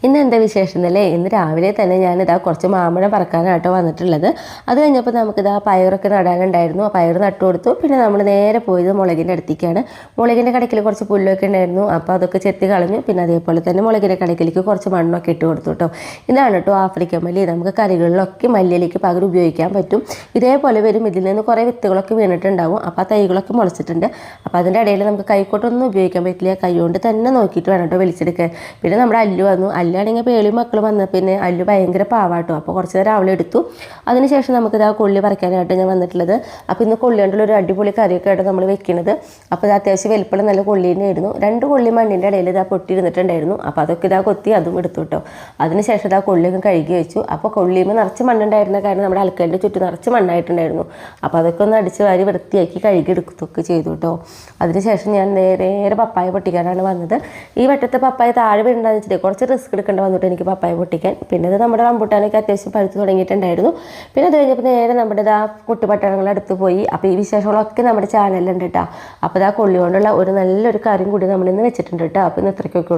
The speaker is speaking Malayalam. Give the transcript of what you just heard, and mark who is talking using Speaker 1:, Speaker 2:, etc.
Speaker 1: ഇന്ന് എന്താ വിശേഷം എന്നല്ലേ? ഇന്ന് രാവിലെ തന്നെ ഞാനിതാ കുറച്ച് മാമ്പഴം പറക്കാനാട്ടോ വന്നിട്ടുള്ളത്. അത് കഴിഞ്ഞപ്പോൾ നമുക്കിതാ പയറൊക്കെ നടാനുണ്ടായിരുന്നു. ആ പയർ നട്ടു കൊടുത്തു. പിന്നെ നമ്മൾ നേരെ പോയത് മുളകിൻ്റെ അടുത്തേക്കാണ്. മുളകിൻ്റെ കടക്കിൽ കുറച്ച് പുല്ലൊക്കെ ഉണ്ടായിരുന്നു. അപ്പോൾ അതൊക്കെ ചെത്തി കളഞ്ഞു. പിന്നെ അതേപോലെ തന്നെ മുളകിൻ്റെ കടക്കിലേക്ക് കുറച്ച് മണ്ണൊക്കെ ഇട്ട് കൊടുത്തു കേട്ടോ. ഇതാണ് കേട്ടോ ആഫ്രിക്കൻ മല്ലി. നമുക്ക് കറികളിലൊക്കെ മല്ലിയിലേക്ക് പകരം ഉപയോഗിക്കാൻ പറ്റും. ഇതേപോലെ വരും. ഇതിൽ നിന്ന് കുറേ വിത്തുകളൊക്കെ വീണിട്ടുണ്ടാവും. അപ്പോൾ ആ തൈകളൊക്കെ മുളച്ചിട്ടുണ്ട്. അപ്പോൾ അതിൻ്റെ ഇടയിൽ നമുക്ക് കൈക്കോട്ടൊന്നും ഉപയോഗിക്കാൻ പറ്റില്ല. കൈ കൊണ്ട് തന്നെ നോക്കിയിട്ട് വേണം കേട്ടോ വലിച്ചെടുക്കാൻ. പിന്നെ നമ്മുടെ അല്ലു വന്നു. അല്ലാണെങ്കിൽ പേളി മക്കൾ വന്ന പിന്നെ അല്ലു ഭയങ്കര പാവാട്ടോ. അപ്പോൾ കുറച്ച് നേരം അവളെ എടുത്തു. അതിനുശേഷം നമുക്കിത് ആ കൊള്ളി പറിക്കാനായിട്ട് ഞാൻ വന്നിട്ടുള്ളത്. അപ്പോൾ ഇന്ന് കൊള്ളി കൊണ്ടുള്ള ഒരു അടിപൊളി കറിയൊക്കെ ആയിട്ട് നമ്മൾ വെക്കുന്നത്. അപ്പോൾ ഇത് അത്യാവശ്യം വലിപ്പമുള്ള നല്ല കൊള്ളി തന്നെയായിരുന്നു. 2 കൊള്ളി മണ്ണിൻ്റെ ഇടയിൽ ഇതാ പൊട്ടിയിരുന്നിട്ടുണ്ടായിരുന്നു. അപ്പോൾ അതൊക്കെ ഇതാ കൊത്തി അതും എടുത്തു കേട്ടോ. അതിനുശേഷം ഇതാ കൊള്ളിയൊക്കെ കഴുകി വെച്ചു. അപ്പോൾ കൊള്ളിയുമ്പോൾ നിറച്ച് മണ്ണുണ്ടായിരുന്ന കാരണം നമ്മുടെ അലക്കലിൻ്റെ ചുറ്റും നിറച്ച് മണ്ണായിട്ടുണ്ടായിരുന്നു. അപ്പോൾ അതൊക്കെ ഒന്ന് അടിച്ച് വാരി വൃത്തിയാക്കി കഴുകി എടുക്കുകയൊക്കെ ചെയ്തു കേട്ടോ. അതിനുശേഷം ഞാൻ നേരെ പപ്പായ പൊട്ടിക്കാനാണ് വന്നത്. ഈ വട്ടത്തെ പപ്പായ താഴെ വീണ്ടാന്ന് വെച്ചിട്ട് കുറച്ച് റിസ്ക് എടുക്കേണ്ട വന്നിട്ട് എനിക്ക് പപ്പായ പൊട്ടിക്കാൻ. പിന്നെ അത് നമ്മുടെ റംബൂട്ടാനൊക്കെ അത്യാവശ്യം പഴുത്ത് തുടങ്ങിയിട്ടുണ്ടായിരുന്നു. പിന്നെ അത് കഴിഞ്ഞപ്പോൾ നേരെ നമ്മുടെ ആ കുട്ടുപട്ടണങ്ങളുടെ അടുത്ത് പോയി. അപ്പോൾ ഈ വിശേഷങ്ങളൊക്കെ നമ്മുടെ ചാനലിലുണ്ട് കേട്ടോ. അപ്പോൾ ആ കൊള്ളി കൊണ്ടുള്ള ഒരു നല്ലൊരു കറിയും കൂടി നമ്മളിന്ന് വെച്ചിട്ടുണ്ട് കേട്ടോ. അപ്പോൾ ഇന്ന് ഇത്രയ്ക്കൊക്കെ